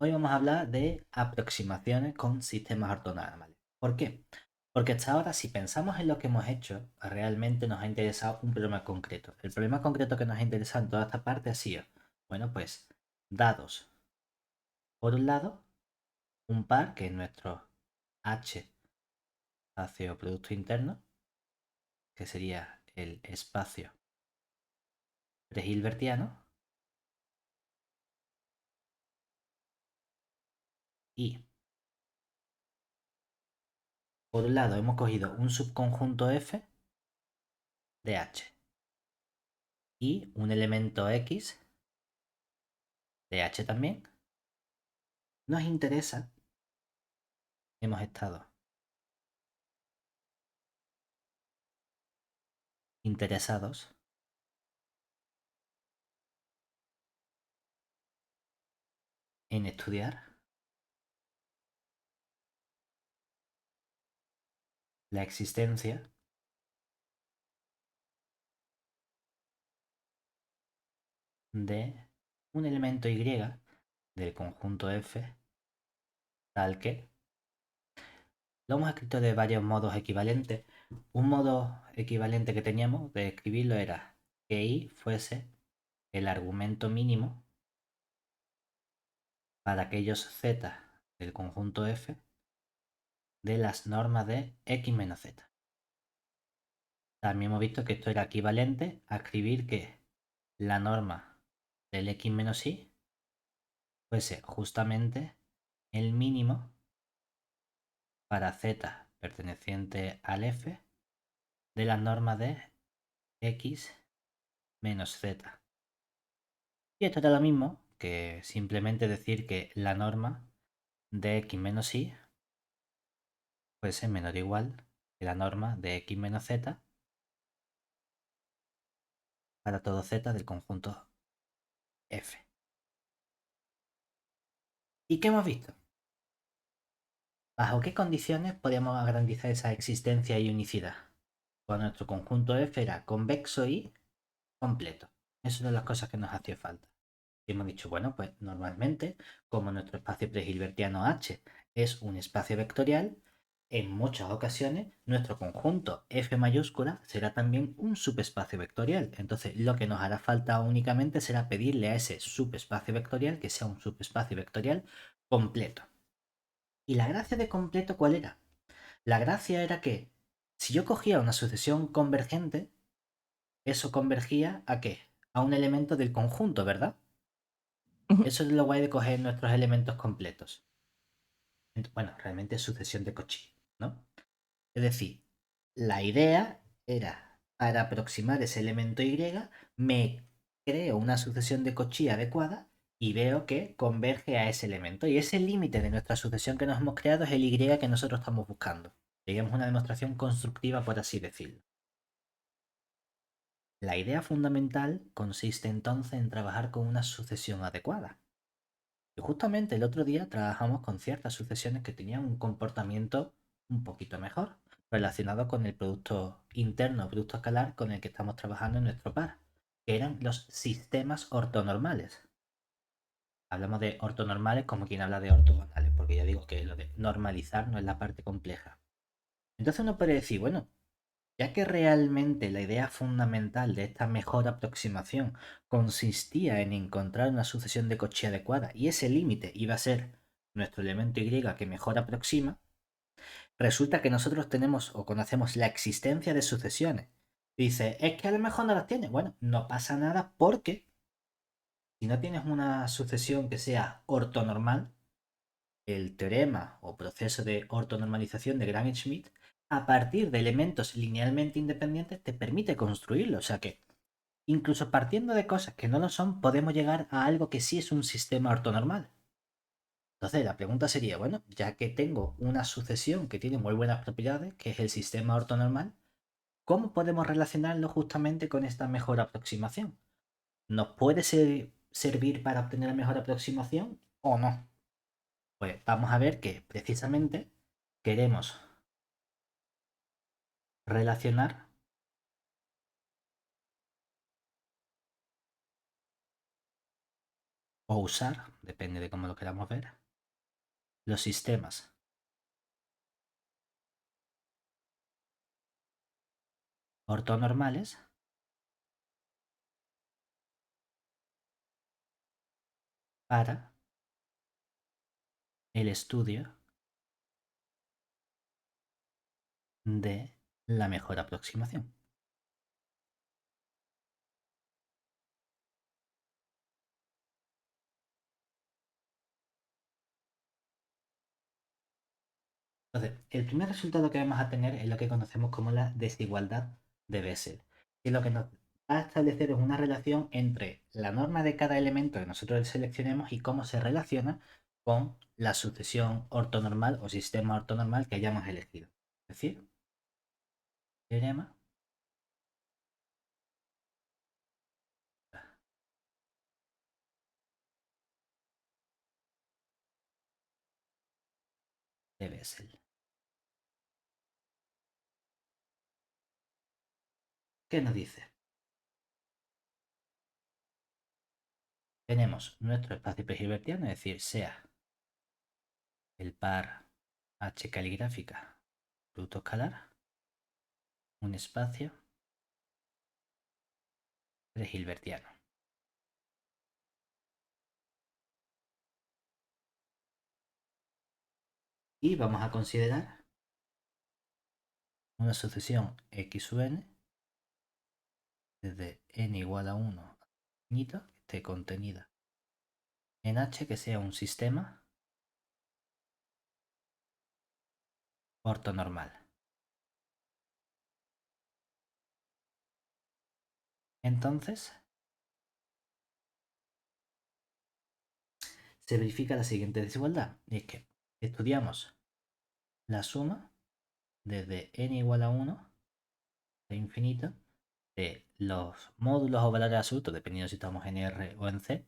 Hoy vamos a hablar de aproximaciones con sistemas ortonormales. ¿Por qué? Porque hasta ahora, si pensamos en lo que hemos hecho, realmente nos ha interesado un problema concreto. El problema concreto que nos ha interesado en toda esta parte ha sido, bueno, pues dados. Por un lado, un par, que es nuestro H espacio producto interno, que sería el espacio pre-hilbertiano, y por un lado hemos cogido un subconjunto F de H y un elemento X de H también. Nos interesa, hemos estado interesados en estudiar la existencia de un elemento Y del conjunto F tal que lo hemos escrito de varios modos equivalentes. Un modo equivalente que teníamos de escribirlo era que Y fuese el argumento mínimo para aquellos Z del conjunto F de las normas de X menos Z. También hemos visto que esto era equivalente a escribir que la norma del X menos Y fuese justamente el mínimo para Z perteneciente al F de las normas de X menos Z. Y esto era lo mismo que simplemente decir que la norma de X menos Y fuese menor o igual que la norma de X menos Z para todo Z del conjunto F. ¿Y qué hemos visto? ¿Bajo qué condiciones podíamos garantizar esa existencia y unicidad? Cuando nuestro conjunto F era convexo y completo. Eso es una de las cosas que nos hacía falta. Y hemos dicho, bueno, pues normalmente, como nuestro espacio pre-hilbertiano H es un espacio vectorial, en muchas ocasiones nuestro conjunto F mayúscula será también un subespacio vectorial. Entonces, lo que nos hará falta únicamente será pedirle a ese subespacio vectorial que sea un subespacio vectorial completo. ¿Y la gracia de completo cuál era? La gracia era que si yo cogía una sucesión convergente, eso convergía ¿a qué? A un elemento del conjunto, ¿verdad? Ujú. Eso es lo guay de coger nuestros elementos completos. Bueno, realmente es sucesión de Cauchy, ¿no? Es decir, la idea era, para aproximar ese elemento Y, me creo una sucesión de Cauchy adecuada y veo que converge a ese elemento. Y ese límite de nuestra sucesión que nos hemos creado es el Y que nosotros estamos buscando. Digamos una demostración constructiva, por así decirlo. La idea fundamental consiste entonces en trabajar con una sucesión adecuada. Y justamente el otro día trabajamos con ciertas sucesiones que tenían un comportamiento un poquito mejor, relacionado con el producto interno, producto escalar con el que estamos trabajando en nuestro par, que eran los sistemas ortonormales. Hablamos de ortonormales como quien habla de ortogonales, porque ya digo que lo de normalizar no es la parte compleja. Entonces uno puede decir, bueno, ya que realmente la idea fundamental de esta mejor aproximación consistía en encontrar una sucesión de Cauchy adecuada y ese límite iba a ser nuestro elemento Y que mejor aproxima, resulta que nosotros tenemos o conocemos la existencia de sucesiones. Dice, es que a lo mejor no las tienes. Bueno, no pasa nada porque si no tienes una sucesión que sea ortonormal, el teorema o proceso de ortonormalización de Gram-Schmidt, a partir de elementos linealmente independientes, te permite construirlo. O sea que, incluso partiendo de cosas que no lo son, podemos llegar a algo que sí es un sistema ortonormal. Entonces, la pregunta sería, bueno, ya que tengo una sucesión que tiene muy buenas propiedades, que es el sistema ortonormal, ¿cómo podemos relacionarlo justamente con esta mejor aproximación? ¿Nos puede servir para obtener la mejor aproximación o no? Pues vamos a ver que precisamente queremos relacionar o usar, depende de cómo lo queramos ver, los sistemas ortonormales para el estudio de la mejor aproximación. Entonces, el primer resultado que vamos a tener es lo que conocemos como la desigualdad de Bessel. Y lo que nos va a establecer es una relación entre la norma de cada elemento que nosotros seleccionemos y cómo se relaciona con la sucesión ortonormal o sistema ortonormal que hayamos elegido. Es decir, teorema de Bessel. ¿Qué nos dice? Tenemos nuestro espacio Hilbertiano, es decir, sea el par H caligráfica producto escalar, un espacio Hilbertiano. Y vamos a considerar una sucesión x sub n desde n igual a 1 infinito que esté contenida en H que sea un sistema ortonormal. Entonces, se verifica la siguiente desigualdad. Y es que estudiamos la suma desde n igual a 1 de infinito de los módulos o valores absolutos, dependiendo si estamos en R o en C,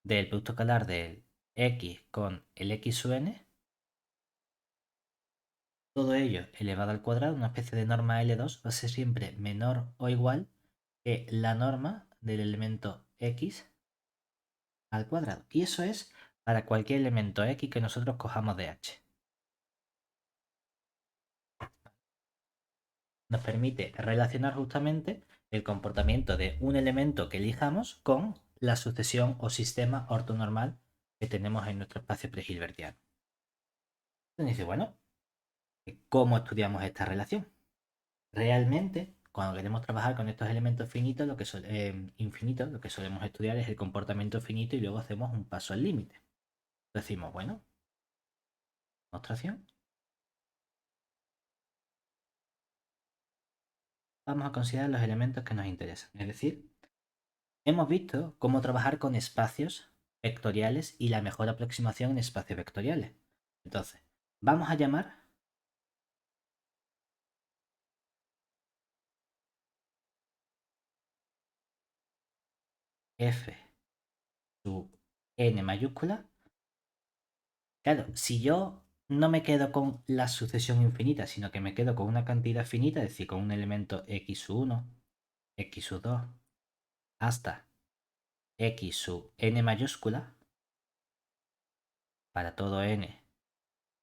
del producto escalar del x con el x sub n, todo ello elevado al cuadrado, una especie de norma L2, va a ser siempre menor o igual que la norma del elemento x al cuadrado. Y eso es para cualquier elemento x que nosotros cojamos de H. Nos permite relacionar justamente el comportamiento de un elemento que elijamos con la sucesión o sistema ortonormal que tenemos en nuestro espacio pre-hilbertiano. Entonces dice, bueno, ¿cómo estudiamos esta relación? Realmente, cuando queremos trabajar con estos elementos finitos, infinitos, lo que solemos estudiar es el comportamiento finito y luego hacemos un paso al límite. Decimos, bueno, demostración. Vamos a considerar los elementos que nos interesan. Es decir, hemos visto cómo trabajar con espacios vectoriales y la mejor aproximación en espacios vectoriales. Entonces, vamos a llamar f sub n mayúscula. Claro, si yo no me quedo con la sucesión infinita, sino que me quedo con una cantidad finita, es decir, con un elemento x sub 1, x sub 2, hasta x sub n mayúscula, para todo n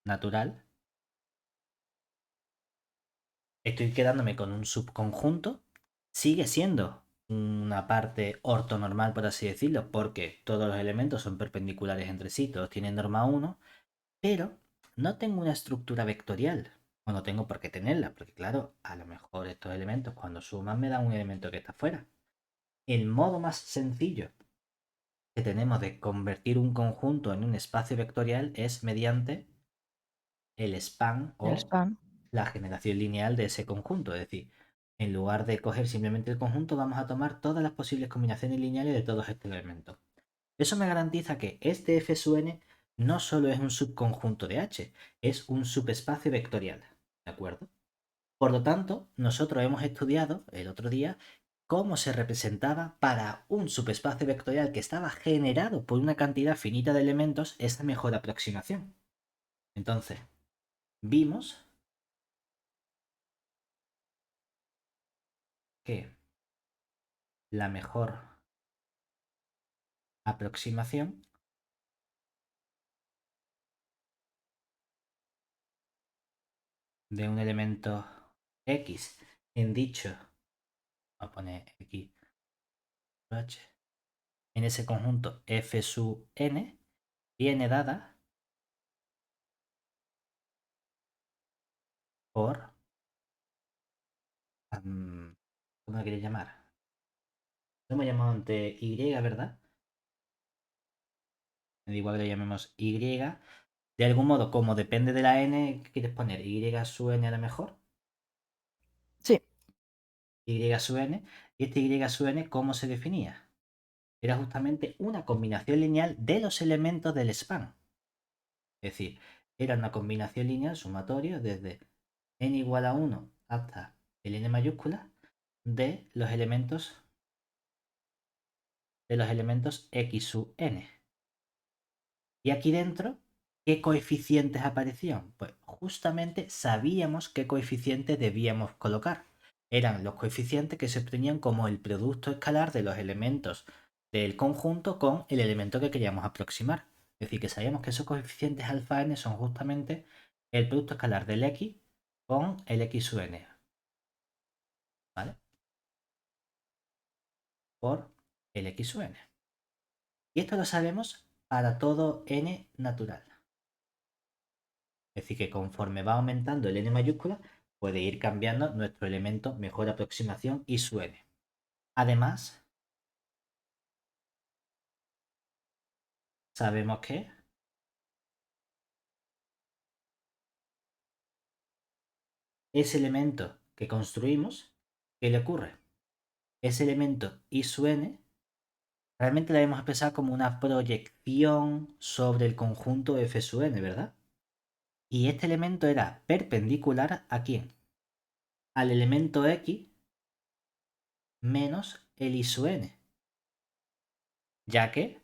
natural, estoy quedándome con un subconjunto, sigue siendo una parte ortonormal, por así decirlo, porque todos los elementos son perpendiculares entre sí, todos tienen norma 1, pero no tengo una estructura vectorial. O no tengo por qué tenerla, porque claro, a lo mejor estos elementos cuando suman me dan un elemento que está fuera. El modo más sencillo que tenemos de convertir un conjunto en un espacio vectorial es mediante el span El o spam. la generación lineal de ese conjunto. Es decir, en lugar de coger simplemente el conjunto, vamos a tomar todas las posibles combinaciones lineales de todos estos elementos. Eso me garantiza que este f sub n no solo es un subconjunto de H, es un subespacio vectorial. ¿De acuerdo? Por lo tanto, nosotros hemos estudiado el otro día cómo se representaba para un subespacio vectorial que estaba generado por una cantidad finita de elementos esa mejor aproximación. Entonces, vimos que la mejor aproximación de un elemento X en dicho, voy a poner X, H, en ese conjunto F sub n, viene dada por, ¿cómo lo queréis llamar? Lo hemos llamado antes Y, ¿verdad? Da igual que lo llamemos Y. De algún modo, como depende de la n, ¿qué quieres poner? Y sub n a lo mejor. Sí. Y sub n. ¿Y este Y sub n cómo se definía? Era justamente una combinación lineal de los elementos del span. Es decir, era una combinación lineal sumatoria desde n igual a 1 hasta el n mayúscula de los elementos x sub n. Y aquí dentro, ¿qué coeficientes aparecían? Pues justamente sabíamos qué coeficientes debíamos colocar. Eran los coeficientes que se obtenían como el producto escalar de los elementos del conjunto con el elemento que queríamos aproximar. Es decir, que sabíamos que esos coeficientes alfa n son justamente el producto escalar del x con el x sub n. ¿Vale? Por el x sub n. Y esto lo sabemos para todo n natural. Es decir, que conforme va aumentando el n mayúscula, puede ir cambiando nuestro elemento mejor aproximación y su n. Además, sabemos que ese elemento que construimos, ¿qué le ocurre? Ese elemento y su n realmente la debemos expresar como una proyección sobre el conjunto f sub n, ¿verdad? Y este elemento era perpendicular ¿a quién? Al elemento x menos el i sub n, ya que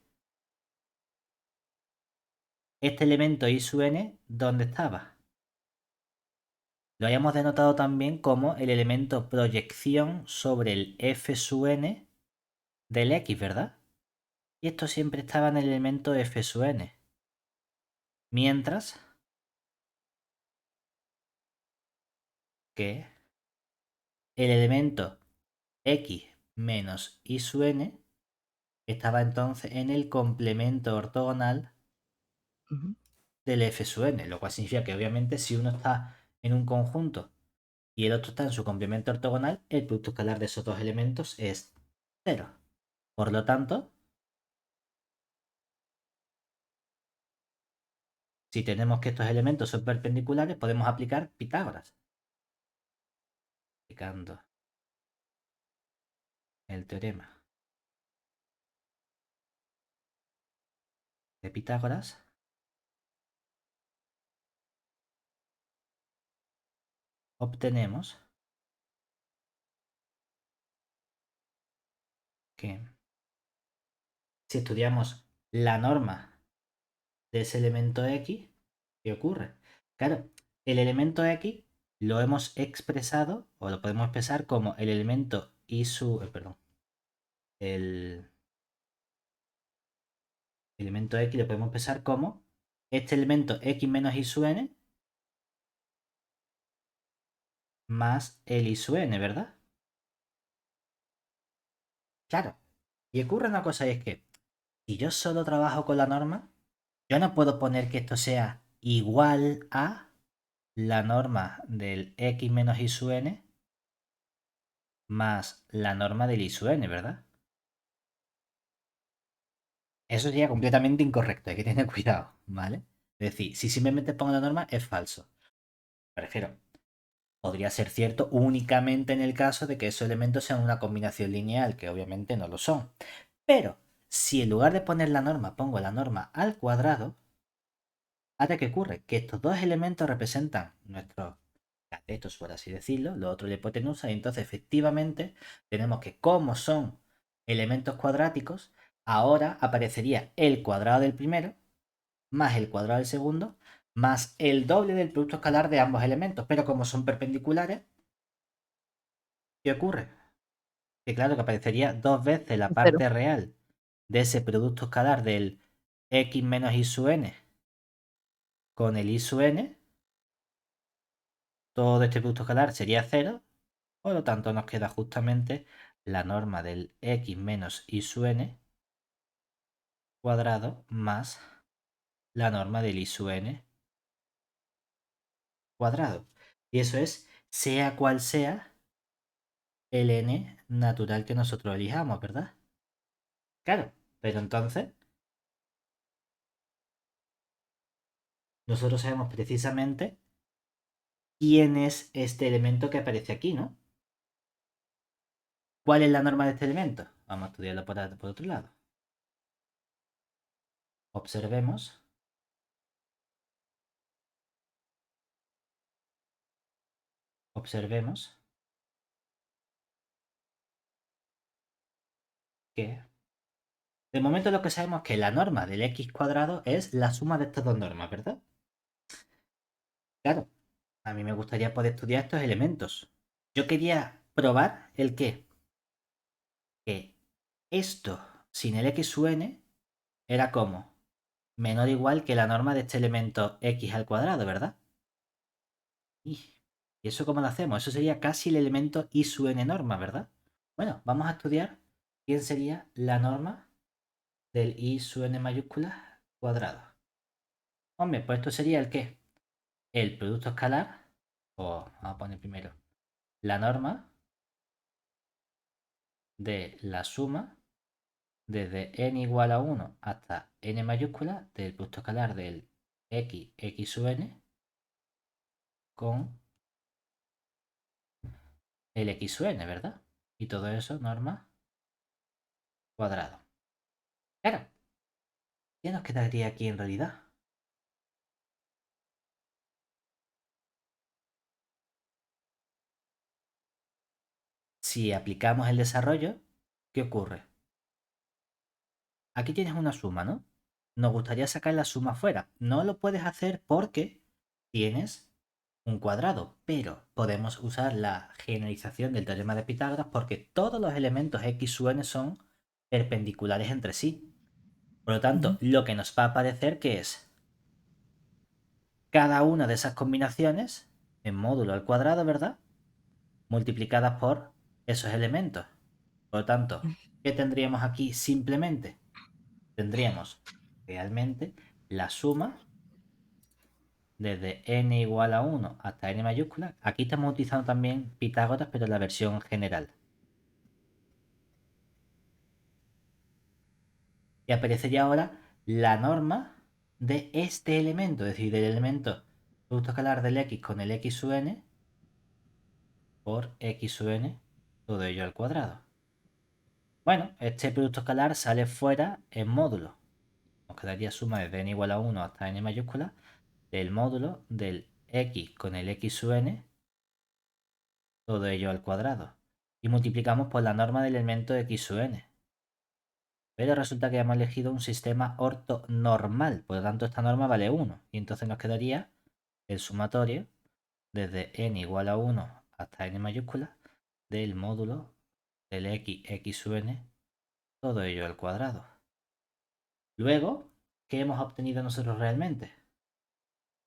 este elemento i sub n, ¿dónde estaba? Lo hayamos denotado también como el elemento proyección sobre el f sub n del x, ¿verdad? Y esto siempre estaba en el elemento f sub n. Mientras que el elemento x menos y sub n estaba entonces en el complemento ortogonal Ujú. del f sub n, lo cual significa que obviamente si uno está en un conjunto y el otro está en su complemento ortogonal, el producto escalar de esos dos elementos es 0. Por lo tanto, si tenemos que estos elementos son perpendiculares, podemos aplicar Pitágoras. Aplicando el teorema de Pitágoras, obtenemos que si estudiamos la norma de ese elemento x, ¿qué ocurre? Claro, el elemento x lo hemos expresado, o lo podemos expresar como el elemento y su, perdón, el elemento x lo podemos expresar como este elemento x menos y sub n más el i sub n, ¿verdad? Claro. Y ocurre una cosa y es que si yo solo trabajo con la norma, yo no puedo poner que esto sea igual a la norma del x menos i sub n más la norma del i sub n, ¿verdad? Eso sería completamente incorrecto, hay que tener cuidado, ¿vale? Es decir, si simplemente pongo la norma es falso. Me refiero, podría ser cierto únicamente en el caso de que esos elementos sean una combinación lineal, que obviamente no lo son. Pero si en lugar de poner la norma pongo la norma al cuadrado, ahora, ¿qué ocurre? Que estos dos elementos representan nuestros catetos, por así decirlo, lo otro la hipotenusa, y entonces efectivamente tenemos que, como son elementos cuadráticos, ahora aparecería el cuadrado del primero, más el cuadrado del segundo, más el doble del producto escalar de ambos elementos, pero como son perpendiculares, ¿qué ocurre? Que claro que aparecería dos veces la Cero. parte real de ese producto escalar del x menos i sub n con el i sub n, todo este producto escalar sería 0, por lo tanto nos queda justamente la norma del x menos y sub n cuadrado más la norma del i sub n cuadrado. Y eso es sea cual sea el n natural que nosotros elijamos, ¿verdad? Claro, pero entonces nosotros sabemos precisamente quién es este elemento que aparece aquí, ¿no? ¿Cuál es la norma de este elemento? Vamos a estudiarlo por otro lado. Observemos. Observemos que de momento lo que sabemos es que la norma del x cuadrado es la suma de estas dos normas, ¿verdad? Claro, a mí me gustaría poder estudiar estos elementos. Yo quería probar el qué. Que esto sin el x sub n era como menor o igual que la norma de este elemento x al cuadrado, ¿verdad? ¿Y eso cómo lo hacemos? Eso sería casi el elemento i sub n norma, ¿verdad? Bueno, vamos a estudiar quién sería la norma del i sub n mayúscula cuadrado. Hombre, pues esto sería el qué? El producto escalar, o vamos a poner primero, la norma de la suma desde n igual a 1 hasta n mayúscula del producto escalar del x sub n con el x sub n, ¿verdad? Y todo eso norma cuadrado. Claro, ¿qué nos quedaría aquí en realidad? Si aplicamos el desarrollo, ¿qué ocurre? Aquí tienes una suma, ¿no? Nos gustaría sacar la suma fuera. No lo puedes hacer porque tienes un cuadrado, pero podemos usar la generalización del teorema de Pitágoras porque todos los elementos x sub n son perpendiculares entre sí. Por lo tanto, Ujú. lo que nos va a aparecer que es cada una de esas combinaciones en módulo al cuadrado, ¿verdad? Multiplicadas por esos elementos. Por lo tanto, ¿qué tendríamos aquí simplemente? Tendríamos realmente la suma desde n igual a 1 hasta n mayúscula. Aquí estamos utilizando también Pitágoras, pero en la versión general. Y aparecería ahora la norma de este elemento, es decir, del elemento producto escalar del x con el x sub n por x sub n, todo ello al cuadrado. Bueno, este producto escalar sale fuera en módulo. Nos quedaría suma desde n igual a 1 hasta n mayúscula del módulo del x con el x sub n, todo ello al cuadrado. Y multiplicamos por la norma del elemento x sub n. Pero resulta que hemos elegido un sistema ortonormal, por lo tanto esta norma vale 1. Y entonces nos quedaría el sumatorio desde n igual a 1 hasta n mayúscula del módulo del x sub n, todo ello al cuadrado. Luego, ¿qué hemos obtenido nosotros realmente?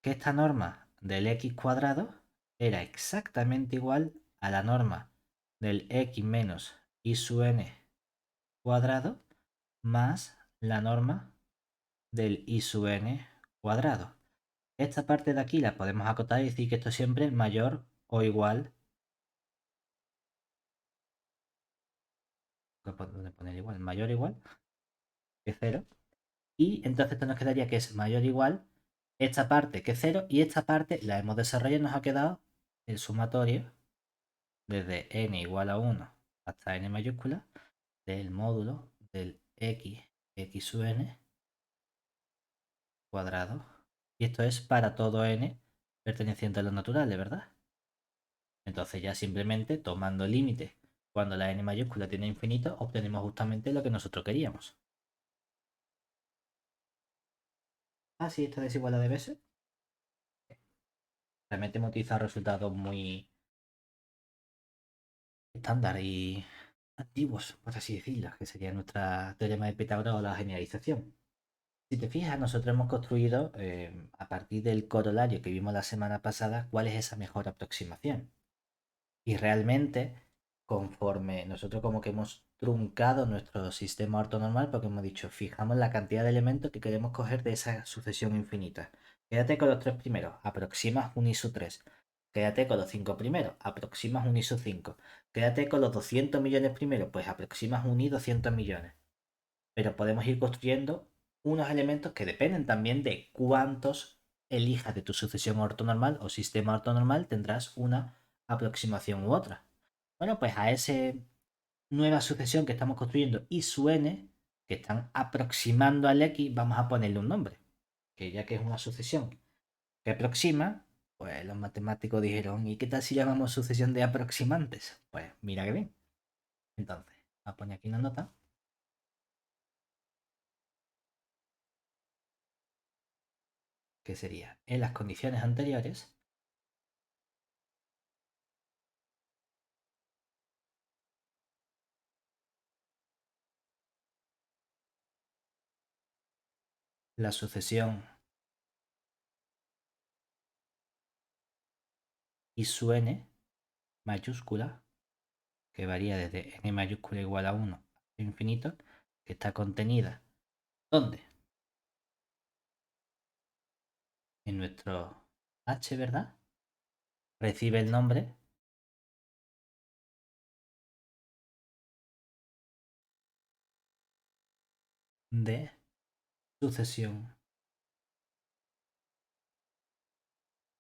Que esta norma del x cuadrado era exactamente igual a la norma del x menos y sub n cuadrado más la norma del i sub n cuadrado. Esta parte de aquí la podemos acotar y decir que esto siempre es mayor o igual. ¿Dónde poner igual? Mayor o igual que 0. Y entonces esto nos quedaría que es mayor o igual esta parte que 0 y esta parte la hemos desarrollado y nos ha quedado el sumatorio desde n igual a 1 hasta n mayúscula del módulo del x sub n cuadrado. Y esto es para todo n perteneciente a los naturales, ¿verdad? Entonces ya simplemente tomando límite cuando la n mayúscula tiene infinito, obtenemos justamente lo que nosotros queríamos. Ah, sí, esta desigualdad de veces. Realmente hemos utilizado resultados muy estándar y antiguos, por así decirlo, que sería nuestra teorema de Pitágoras o la generalización. Si te fijas, nosotros hemos construido, a partir del corolario que vimos la semana pasada, cuál es esa mejor aproximación. Y realmente, conforme nosotros como que hemos truncado nuestro sistema ortonormal, porque hemos dicho, fijamos la cantidad de elementos que queremos coger de esa sucesión infinita. Quédate con los tres primeros, aproximas un ISO 3. Quédate con los 5 primeros, aproximas un ISO 5. Quédate con los 200 millones primeros, pues aproximas un I 200 millones. Pero podemos ir construyendo unos elementos que dependen también de cuántos elijas de tu sucesión ortonormal o sistema ortonormal, tendrás una aproximación u otra. Bueno, pues a esa nueva sucesión que estamos construyendo y su n, que están aproximando al x, vamos a ponerle un nombre. Que ya que es una sucesión que aproxima, pues los matemáticos dijeron, ¿y qué tal si llamamos sucesión de aproximantes? Pues mira que bien. Entonces, voy a poner aquí una nota. Que sería, en las condiciones anteriores, la sucesión y su n mayúscula, que varía desde n mayúscula igual a 1 hasta infinito, que está contenida, ¿dónde? En nuestro h, ¿verdad? Recibe el nombre de sucesión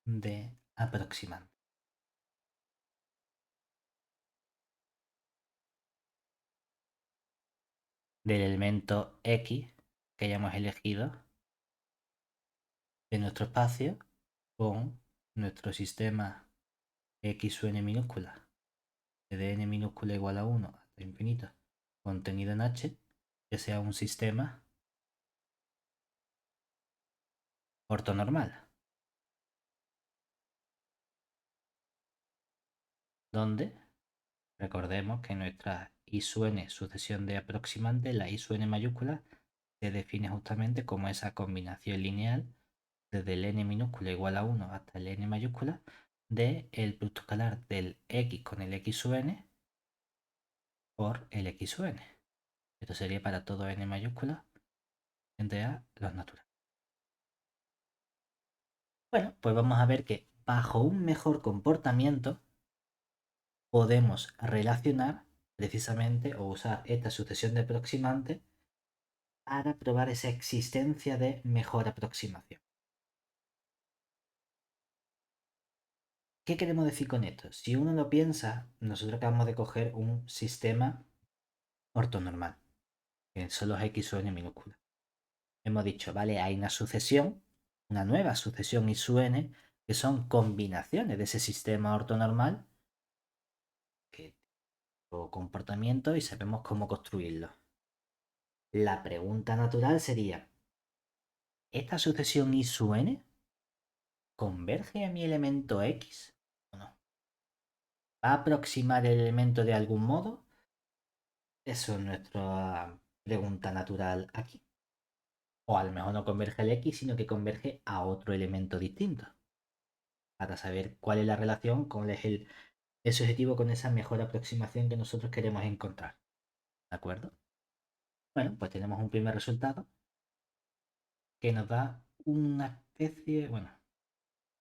de aproximante. Del elemento x que hayamos elegido de nuestro espacio con nuestro sistema x u n minúscula, de n minúscula igual a 1 hasta infinito, contenido en h, que sea un sistema ortonormal, donde recordemos que nuestra I sub n sucesión de aproximantes, la I sub n mayúscula, se define justamente como esa combinación lineal desde el n minúscula igual a 1 hasta el n mayúscula de el producto escalar del x con el x sub n por el x sub n. Esto sería para todo n mayúscula entre a los naturales. Bueno, pues vamos a ver que bajo un mejor comportamiento podemos relacionar precisamente o usar esta sucesión de aproximantes para probar esa existencia de mejor aproximación. ¿Qué queremos decir con esto? Si uno lo piensa, nosotros acabamos de coger un sistema ortonormal, que son los x o n minúsculas. Hemos dicho, vale, hay una sucesión, una nueva sucesión I sub n, que son combinaciones de ese sistema ortonormal que o comportamiento y sabemos cómo construirlo. La pregunta natural sería, ¿esta sucesión I sub n converge a mi elemento x o no? ¿Va a aproximar el elemento de algún modo? Eso es nuestra pregunta natural aquí. O a lo mejor no converge al x, sino que converge a otro elemento distinto. Para saber cuál es la relación, cuál es el objetivo con esa mejor aproximación que nosotros queremos encontrar. ¿De acuerdo? Bueno, pues tenemos un primer resultado que nos da una especie, bueno,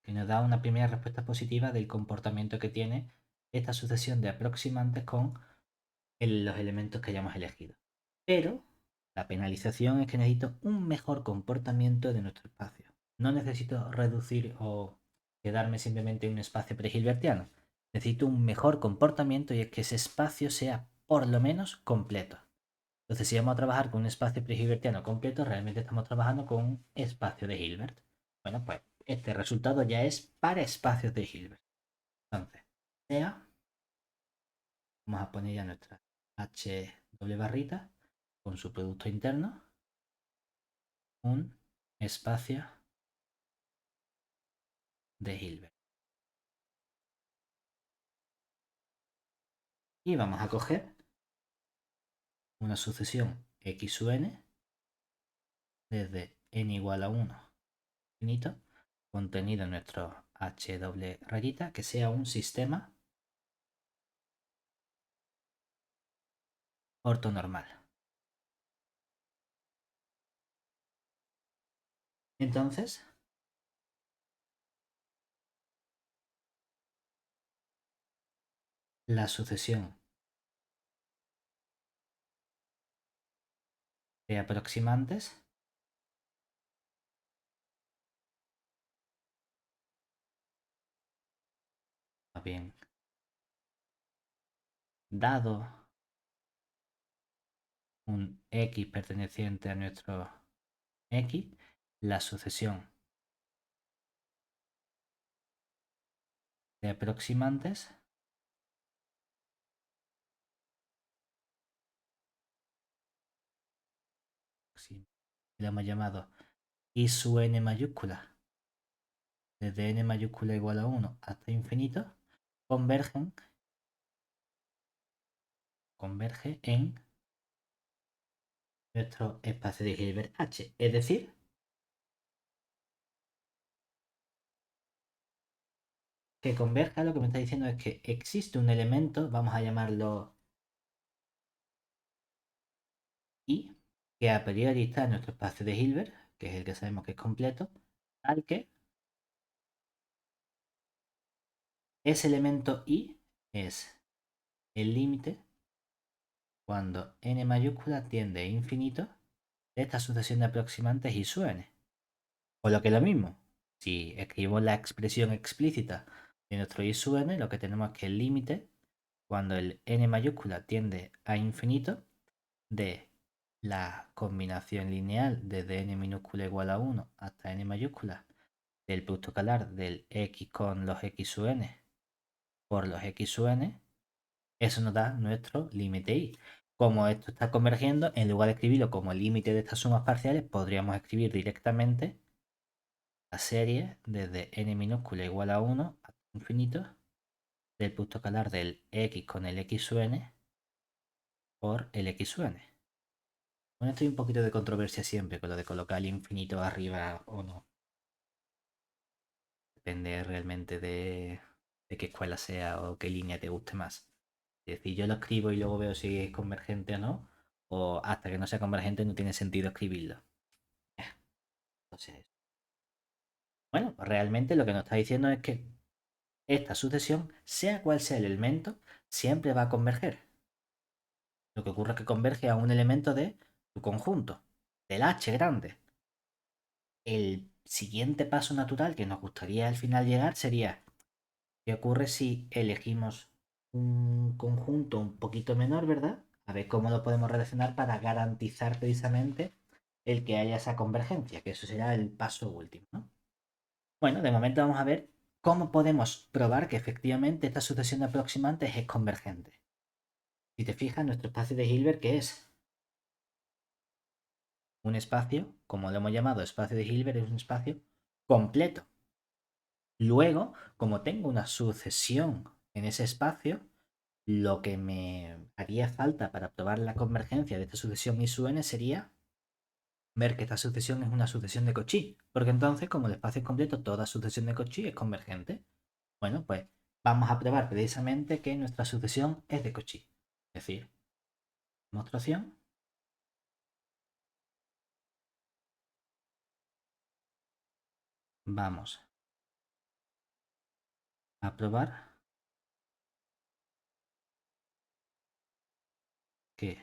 que nos da una primera respuesta positiva del comportamiento que tiene esta sucesión de aproximantes con los elementos que hayamos elegido. Pero la penalización es que necesito un mejor comportamiento de nuestro espacio. No necesito reducir o quedarme simplemente en un espacio prehilbertiano. Necesito un mejor comportamiento y es que ese espacio sea por lo menos completo. Entonces, si vamos a trabajar con un espacio prehilbertiano completo, realmente estamos trabajando con un espacio de Hilbert. Bueno, pues este resultado ya es para espacios de Hilbert. Entonces, sea, vamos a poner ya nuestra H doble barrita con su producto interno, un espacio de Hilbert. Y vamos a coger una sucesión x sub n desde n igual a 1 infinito contenido en nuestro h doble rayita que sea un sistema ortonormal. Entonces, la sucesión de aproximantes bien, dado un x perteneciente a nuestro x, la sucesión de aproximantes lo hemos llamado i sub n mayúscula desde n mayúscula igual a 1 hasta infinito converge en nuestro espacio de Hilbert H. Es decir, que converja lo que me está diciendo es que existe un elemento, vamos a llamarlo I, que a priori está en nuestro espacio de Hilbert, que es el que sabemos que es completo, al que ese elemento I es el límite cuando n mayúscula tiende a infinito de esta sucesión de aproximantes I sub n. O lo que es lo mismo, si escribimos la expresión explícita de nuestro I sub n, lo que tenemos es que el límite cuando el n mayúscula tiende a infinito de la combinación lineal desde n minúscula igual a 1 hasta n mayúscula del producto escalar del x con los x sub n por los x sub n, eso nos da nuestro límite i. Como esto está convergiendo, en lugar de escribirlo como límite de estas sumas parciales, podríamos escribir directamente la serie desde n minúscula igual a 1 hasta infinito del producto escalar del x con el x sub n por el x sub n. Bueno, esto hay un poquito de controversia siempre con lo de colocar el infinito arriba o no. Depende realmente de qué escuela sea o qué línea te guste más. Es decir, yo lo escribo y luego veo si es convergente o no, o hasta que no sea convergente no tiene sentido escribirlo. Entonces, bueno, realmente lo que nos está diciendo es que esta sucesión, sea cual sea el elemento, siempre va a converger. Lo que ocurre es que converge a un elemento de tu conjunto, del H grande. El siguiente paso natural que nos gustaría al final llegar sería, ¿qué ocurre si elegimos un conjunto un poquito menor, verdad? A ver cómo lo podemos relacionar para garantizar precisamente el que haya esa convergencia, que eso será el paso último, ¿no? Bueno, de momento vamos a ver cómo podemos probar que efectivamente esta sucesión de aproximantes es convergente. Si te fijas, nuestro espacio de Hilbert, ¿qué es? Un espacio, como lo hemos llamado espacio de Hilbert, es un espacio completo. Luego, como tengo una sucesión en ese espacio, lo que me haría falta para probar la convergencia de esta sucesión I sub n sería ver que esta sucesión es una sucesión de Cauchy, porque entonces, como el espacio es completo, toda sucesión de Cauchy es convergente. Bueno, pues vamos a probar precisamente que nuestra sucesión es de Cauchy. Es decir, demostración. Vamos a probar que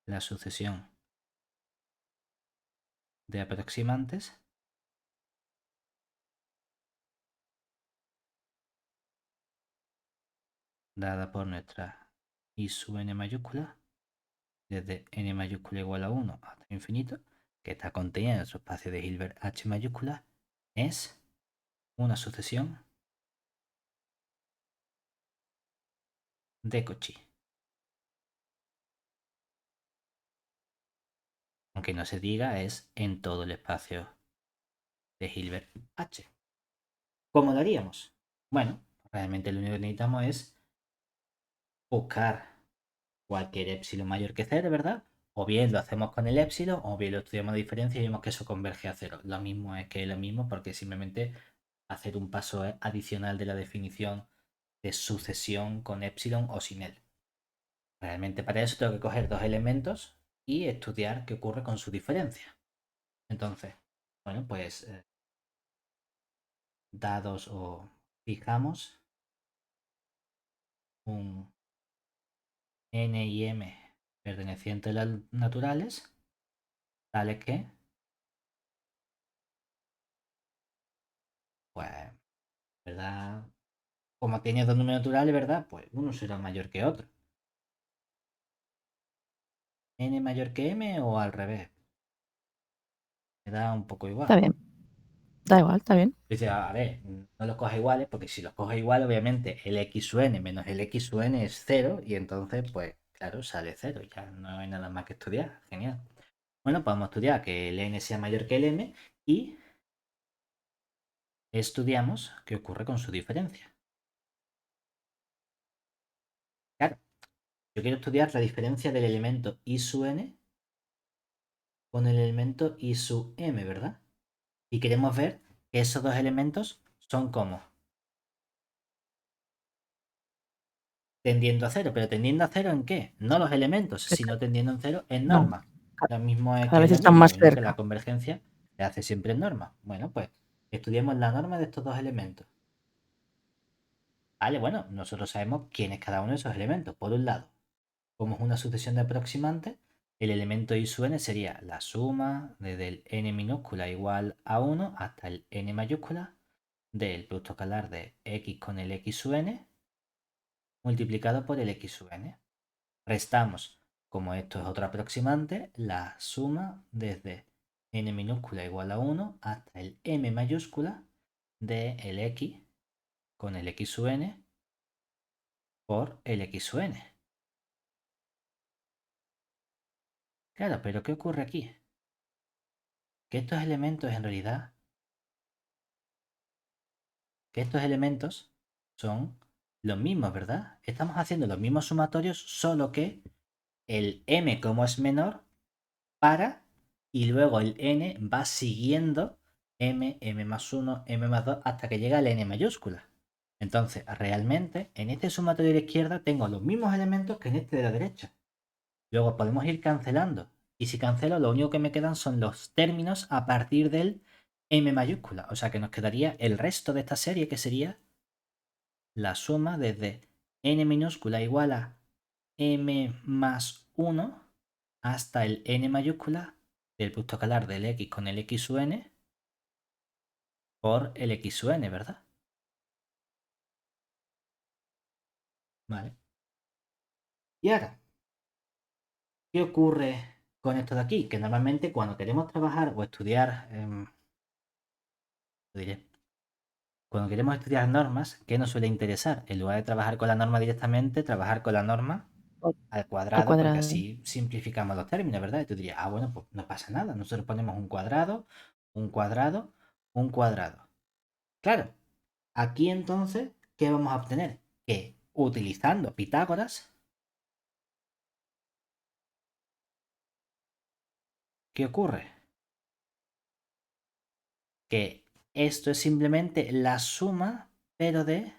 la sucesión de aproximantes dada por nuestra I sub n mayúscula desde n mayúscula igual a 1 hasta infinito, que está contenida en nuestro espacio de Hilbert H mayúscula, es una sucesión de Cauchy. Aunque no se diga, es en todo el espacio de Hilbert H. ¿Cómo lo haríamos? Bueno, realmente lo único que necesitamos es buscar cualquier epsilon mayor que 0, ¿verdad? o bien lo hacemos con el épsilon, o bien lo estudiamos la diferencia y vemos que eso converge a cero. Lo mismo es que lo mismo porque simplemente hacer un paso adicional de la definición de sucesión con épsilon o sin él. Realmente para eso tengo que coger dos elementos y estudiar qué ocurre con su diferencia. Entonces, bueno, pues dados o fijamos un n y m pertenecientes a las naturales, tales que, pues, ¿verdad? Como tiene dos números naturales, ¿verdad? Pues uno será mayor que otro. ¿N mayor que M o al revés? Me da un poco igual. Está bien. Da igual, está bien. Dice, a ver, no los coge iguales, porque si los coge igual, obviamente el x su n menos el x su n es 0, y entonces, pues, claro, sale 0. Ya no hay nada más que estudiar. Genial. Bueno, podemos estudiar que el n sea mayor que el m y estudiamos qué ocurre con su diferencia. Claro, yo quiero estudiar la diferencia del elemento i su n con el elemento i su m, ¿verdad? Y queremos ver que esos dos elementos son como tendiendo a cero, pero tendiendo a cero ¿en qué? No los elementos, sino tendiendo en cero en No, norma. Lo mismo es cada que es vez lo están mismo, más que la cerca. convergencia se hace siempre en norma. Bueno, pues estudiemos la norma de estos dos elementos. Vale, bueno, nosotros sabemos quién es cada uno de esos elementos. Por un lado, como es una sucesión de aproximantes, el elemento i su n sería la suma desde el n minúscula igual a 1 hasta el n mayúscula del producto escalar de x con el x su n multiplicado por el x sub n. Restamos, como esto es otro aproximante, la suma desde n minúscula igual a 1 hasta el m mayúscula de el x con el x sub n por el x sub n. Claro, pero ¿qué ocurre aquí? Que estos elementos en realidad, que estos elementos son los mismos, ¿verdad? Estamos haciendo los mismos sumatorios, solo que el m como es menor para y luego el n va siguiendo m, m más 1, m más 2 hasta que llega al n mayúscula. Entonces, realmente en este sumatorio de la izquierda tengo los mismos elementos que en este de la derecha. Luego podemos ir cancelando. Y si cancelo, lo único que me quedan son los términos a partir del m mayúscula. O sea que nos quedaría el resto de esta serie, que sería la suma desde n minúscula igual a m más 1 hasta el n mayúscula del producto escalar del x con el x sub n por el x sub n, ¿verdad? Vale. Y ahora, ¿qué ocurre con esto de aquí? Que normalmente cuando queremos trabajar o estudiar, lo diré, cuando queremos estudiar normas, ¿qué nos suele interesar? En lugar de trabajar con la norma directamente, trabajar con la norma O- al Al cuadrado, porque cuadrado. así simplificamos los términos, ¿verdad? Y tú dirías, ah, bueno, pues no pasa nada. Nosotros ponemos un cuadrado, un cuadrado, un cuadrado. Claro, aquí entonces, ¿qué vamos a obtener? Que utilizando Pitágoras, ¿qué ocurre? Que esto es simplemente la suma, pero de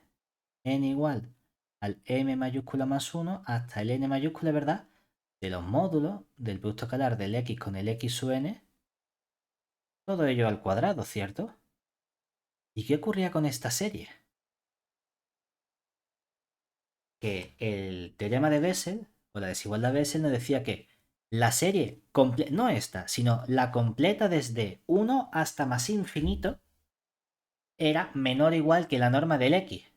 n igual al m mayúscula más 1 hasta el n mayúscula, ¿verdad? De los módulos del producto escalar del x con el x sub n, todo ello al cuadrado, ¿cierto? ¿Y qué ocurría con esta serie? Que el teorema de Bessel, o la desigualdad de Bessel, nos decía que la serie, no esta, sino la completa desde 1 hasta más infinito, era menor o igual que la norma del x.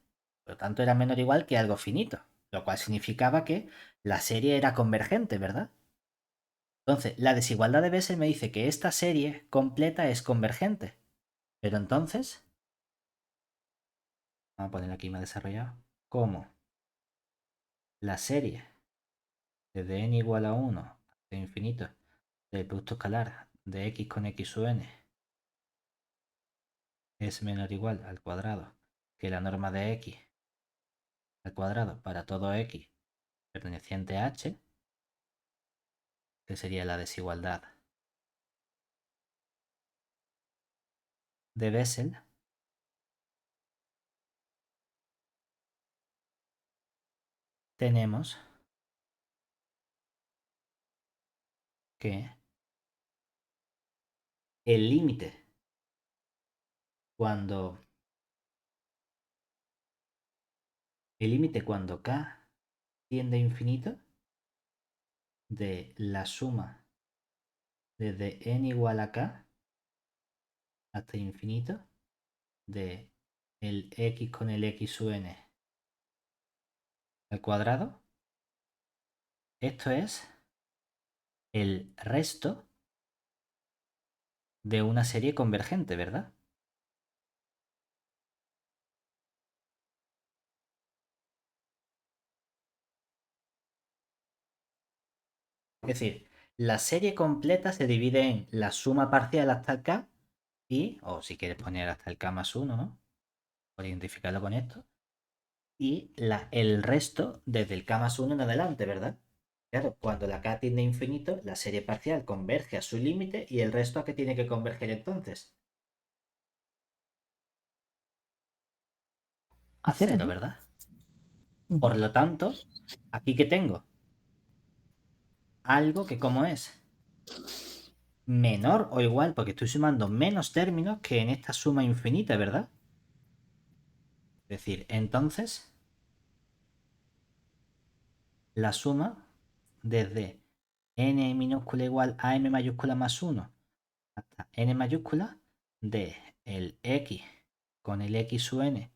Por lo tanto, era menor o igual que algo finito, lo cual significaba que la serie era convergente, ¿verdad? Entonces, la desigualdad de Bessel me dice que esta serie completa es convergente. Pero entonces, vamos a poner aquí más desarrollado, ¿cómo la serie desde n igual a 1 hasta infinito del producto escalar de x con x sub n es menor o igual al cuadrado que la norma de x al cuadrado para todo x perteneciente a h? que sería la desigualdad de Bessel, tenemos que el límite cuando k tiende a infinito de la suma desde n igual a k hasta infinito de el x con el x sub n al cuadrado. Esto es el resto de una serie convergente, ¿verdad? Es decir, la serie completa se divide en la suma parcial hasta el k y, o si quieres poner hasta el k más 1, ¿no? Por identificarlo con esto. Y el resto desde el k más 1 en adelante, ¿verdad? Claro, cuando la k tiende a infinito, la serie parcial converge a su límite y el resto a qué tiene que converger entonces. A A cero, cero, ¿no? ¿verdad? Mm. Por lo tanto, aquí que tengo algo que como es menor o igual, porque estoy sumando menos términos que en esta suma infinita, ¿verdad? Es decir, entonces la suma desde n minúscula igual a m mayúscula más 1 hasta n mayúscula de el x con el x sub n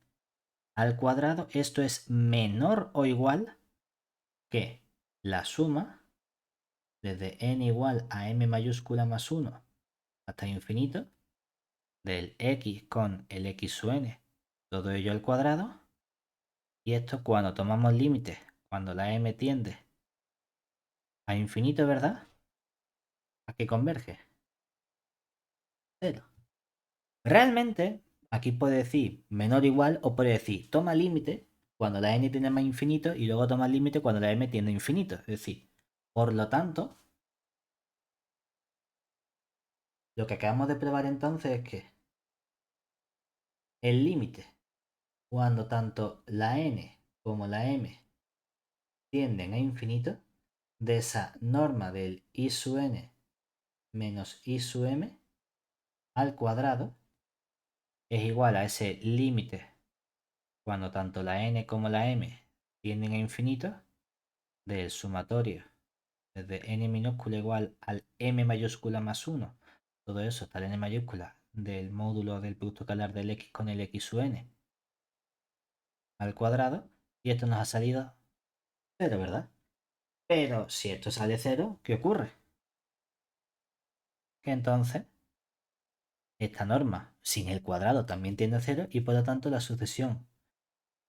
al cuadrado, esto es menor o igual que la suma desde n igual a m mayúscula más 1 hasta infinito del x con el x sub n, todo ello al cuadrado. Y esto cuando tomamos límites, cuando la m tiende a infinito, ¿verdad? ¿A qué converge? Cero. Realmente, aquí puede decir menor o igual o puede decir toma límite cuando la n tiende a infinito y luego toma límite cuando la m tiende a infinito. Es decir, por lo tanto, lo que acabamos de probar entonces es que el límite cuando tanto la n como la m tienden a infinito de esa norma del i sub n menos i sub m al cuadrado es igual a ese límite cuando tanto la n como la m tienden a infinito del sumatorio desde n minúscula igual al m mayúscula más 1, todo eso hasta la n mayúscula del módulo del producto escalar del x con el x sub n al cuadrado, y esto nos ha salido 0, ¿verdad? Pero si esto sale 0, ¿qué ocurre? Que entonces esta norma sin el cuadrado también tiende a 0 y por lo tanto la sucesión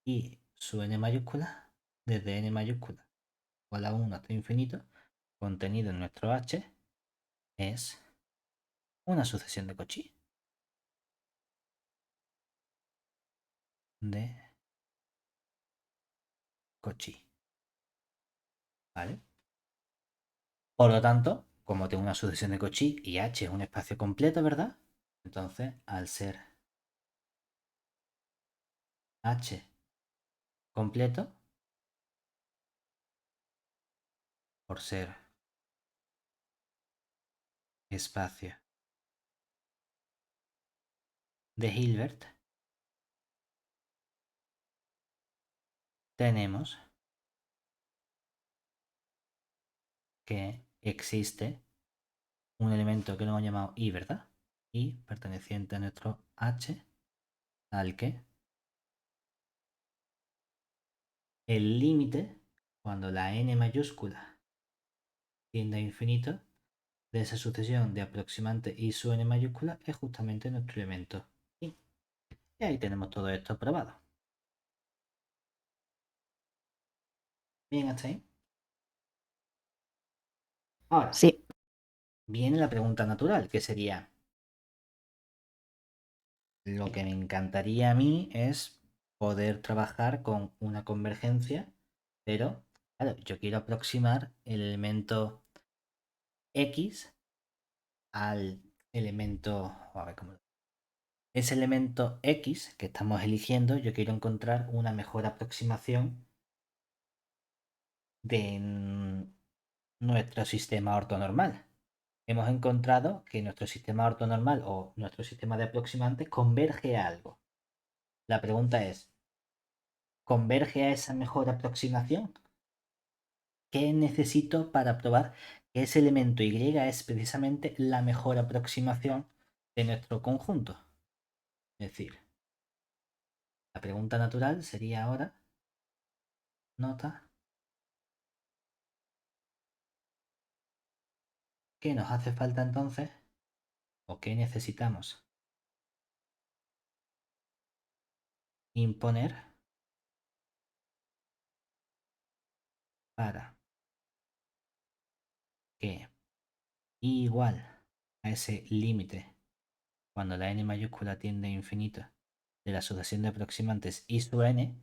i sub n mayúscula desde n mayúscula igual a 1 hasta infinito contenido en nuestro h es una sucesión de Cauchy. De Cauchy. ¿Vale? Por lo tanto, como tengo una sucesión de Cauchy y H es un espacio completo, ¿verdad? Entonces, al ser H completo, por ser espacio de Hilbert, tenemos que existe un elemento que lo hemos llamado I, ¿verdad? I perteneciente a nuestro H, al que el límite, cuando la n mayúscula tiende a infinito, de esa sucesión de aproximante I sub n mayúscula es justamente nuestro elemento I. Y ahí tenemos todo esto probado. Bien, hasta ahí. Ahora, Sí. viene la pregunta natural, que sería, lo que me encantaría a mí es poder trabajar con una convergencia, pero claro, yo quiero aproximar el elemento x al elemento, a ver cómo ese elemento x que estamos eligiendo, yo quiero encontrar una mejor aproximación de nuestro sistema ortonormal. Hemos encontrado que nuestro sistema ortonormal o nuestro sistema de aproximantes converge a algo. La pregunta es, ¿converge a esa mejor aproximación? ¿Qué necesito para probar que ese elemento y es precisamente la mejor aproximación de nuestro conjunto? Es decir, la pregunta natural sería ahora, nota, ¿qué nos hace falta entonces o qué necesitamos imponer para que i igual a ese límite cuando la n mayúscula tiende a infinito de la sucesión de aproximantes i sub n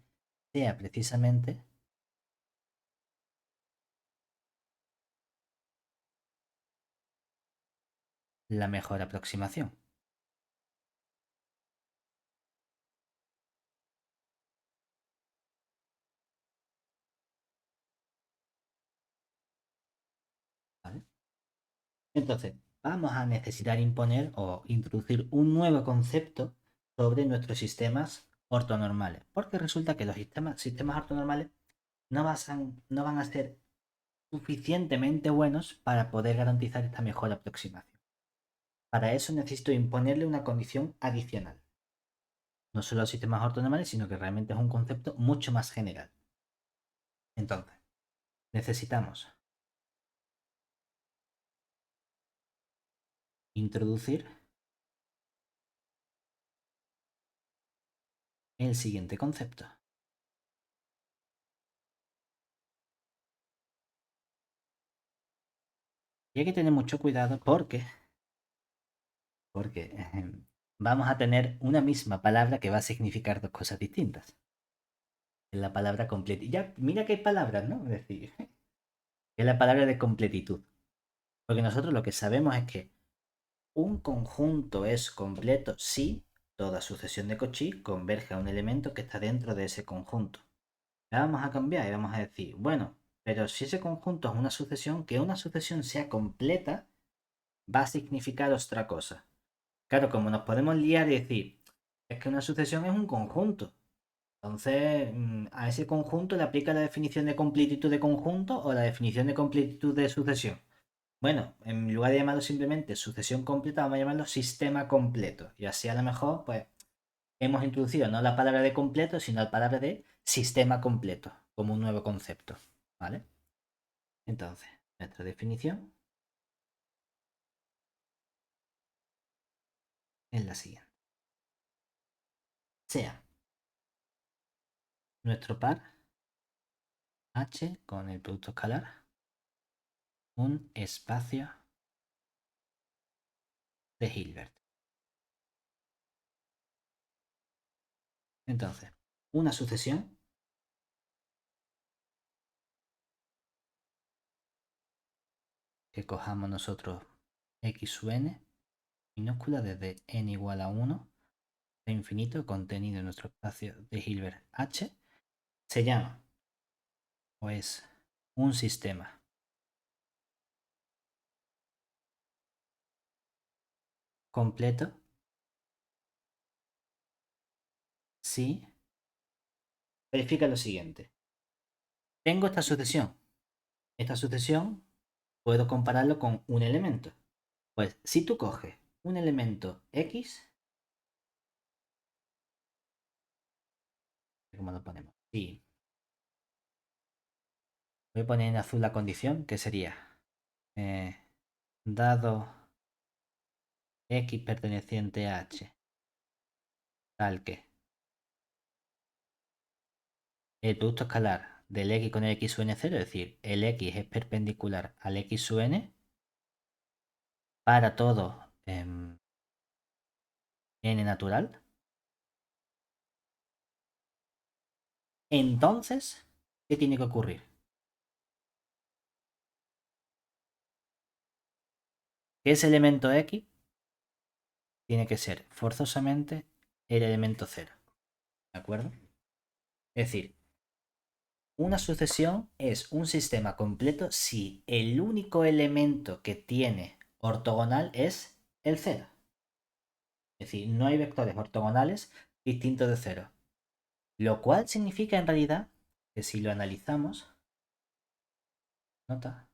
sea precisamente la mejor aproximación? ¿Vale? Entonces, vamos a necesitar imponer o introducir un nuevo concepto sobre nuestros sistemas ortonormales, porque resulta que los sistemas ortonormales no van a ser suficientemente buenos para poder garantizar esta mejor aproximación. Para eso necesito imponerle una condición adicional. No solo los sistemas ortonormales, sino que realmente es un concepto mucho más general. Entonces, necesitamos introducir el siguiente concepto. Y hay que tener mucho cuidado porque vamos a tener una misma palabra que va a significar dos cosas distintas. Es la palabra completitud. Ya, mira que hay palabras, ¿no? Es decir, es la palabra de completitud. Porque nosotros lo que sabemos es que un conjunto es completo si toda sucesión de Cauchy converge a un elemento que está dentro de ese conjunto. La vamos a cambiar y vamos a decir, bueno, pero si ese conjunto es una sucesión, que una sucesión sea completa va a significar otra cosa. Claro, como nos podemos liar y decir, es que una sucesión es un conjunto. Entonces, a ese conjunto le aplica la definición de completitud de conjunto o la definición de completitud de sucesión. Bueno, en lugar de llamarlo simplemente sucesión completa, vamos a llamarlo sistema completo. Y así a lo mejor, pues, hemos introducido no la palabra de completo, sino la palabra de sistema completo, como un nuevo concepto. ¿Vale? Entonces, nuestra definición es la siguiente. Sea nuestro par H con el producto escalar un espacio de Hilbert. Entonces, una sucesión que cojamos nosotros x sub n minúscula desde n igual a 1 de infinito contenido en nuestro espacio de Hilbert H se llama o es un sistema completo si verifica lo siguiente. Tengo esta sucesión. Esta sucesión puedo compararlo con un elemento. Pues si tú coges un elemento X, ¿cómo lo ponemos? Sí. Voy a poner en azul la condición, que sería eh, dado X perteneciente a H, tal que el producto escalar del X con el X sub n 0, es decir, el X es perpendicular al X sub n para todo n natural, entonces, ¿qué tiene que ocurrir? que ese elemento X tiene que ser forzosamente el elemento 0. ¿De acuerdo? Es decir, una sucesión es un sistema completo si el único elemento que tiene ortogonal es el 0. Es decir, no hay vectores ortogonales distintos de 0. Lo cual significa en realidad que si lo analizamos, nota,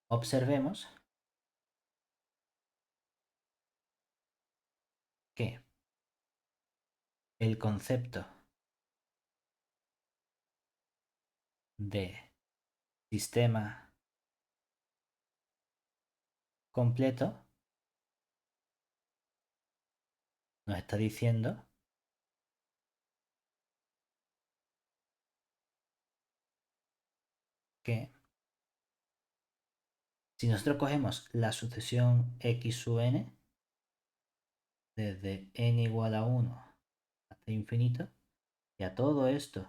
observemos que el concepto de sistema completo nos está diciendo que si nosotros cogemos la sucesión x sub n desde n igual a 1 hasta infinito, y a todo esto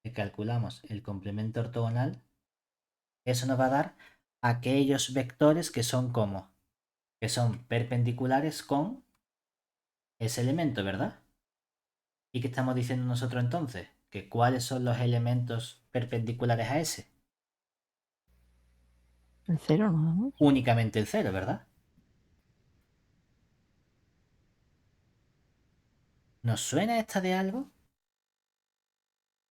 le calculamos el complemento ortogonal, eso nos va a dar aquellos vectores que son como, que son perpendiculares con ese elemento, ¿verdad? ¿Y qué estamos diciendo nosotros entonces? Que cuáles son los elementos perpendiculares a ese. El 0 nada más. Únicamente el 0, ¿verdad? ¿Nos suena esta de algo?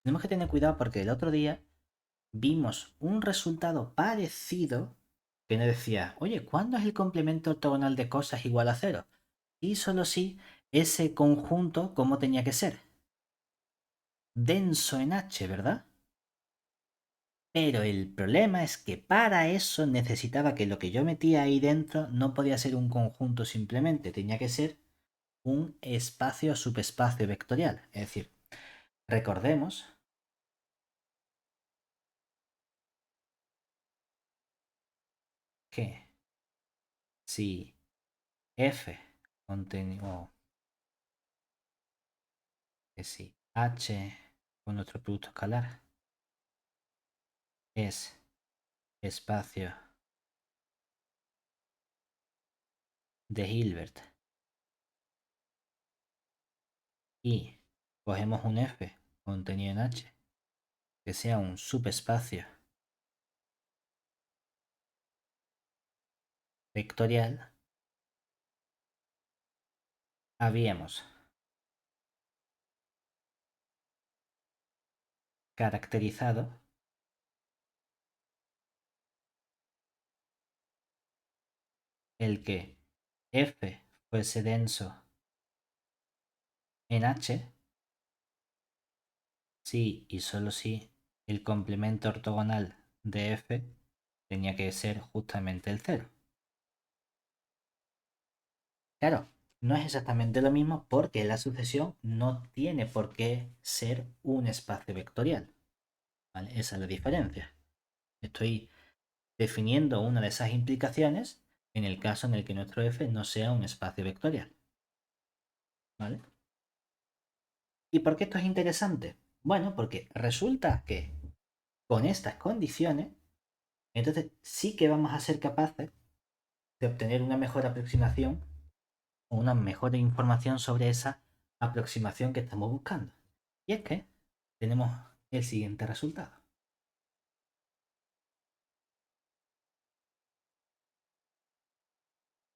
Tenemos que tener cuidado porque el otro día vimos un resultado parecido que nos decía, oye, ¿cuándo es el complemento ortogonal de cosas igual a 0? Y solo si ese conjunto, ¿cómo tenía que ser? Denso en H, ¿verdad? Pero el problema es que para eso necesitaba que lo que yo metía ahí dentro no podía ser un conjunto simplemente, tenía que ser un espacio subespacio vectorial. Es decir, recordemos que si f contenido, que si h con nuestro producto escalar es espacio de Hilbert y cogemos un f contenido en h que sea un subespacio vectorial, habíamos caracterizado el que f fuese denso en h si y solo si el complemento ortogonal de f tenía que ser justamente el 0. Claro, no es exactamente lo mismo porque la sucesión no tiene por qué ser un espacio vectorial. ¿Vale? Esa es la diferencia. Estoy definiendo una de esas implicaciones en el caso en el que nuestro f no sea un espacio vectorial. ¿Vale? ¿Y por qué esto es interesante? Bueno, porque resulta que con estas condiciones, entonces sí que vamos a ser capaces de obtener una mejor aproximación o una mejor información sobre esa aproximación que estamos buscando. Y es que tenemos el siguiente resultado.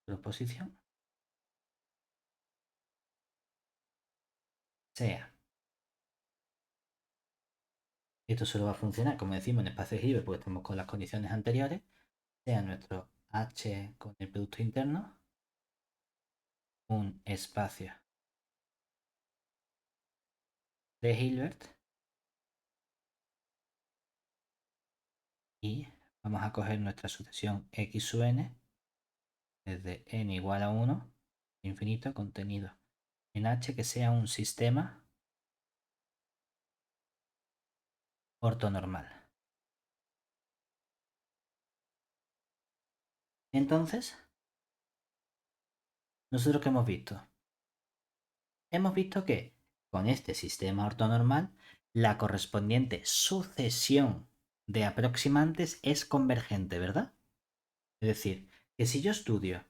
Proposición sea. Esto solo va a funcionar, como decimos, en espacios libres porque estamos con las condiciones anteriores. Sea nuestro H con el producto interno un espacio de Hilbert y vamos a coger nuestra sucesión x sub n desde n igual a 1 infinito contenido en H que sea un sistema ortonormal. Entonces, ¿nosotros qué hemos visto? Hemos visto que con este sistema ortonormal, la correspondiente sucesión de aproximantes es convergente, ¿verdad? Es decir, que si yo estudio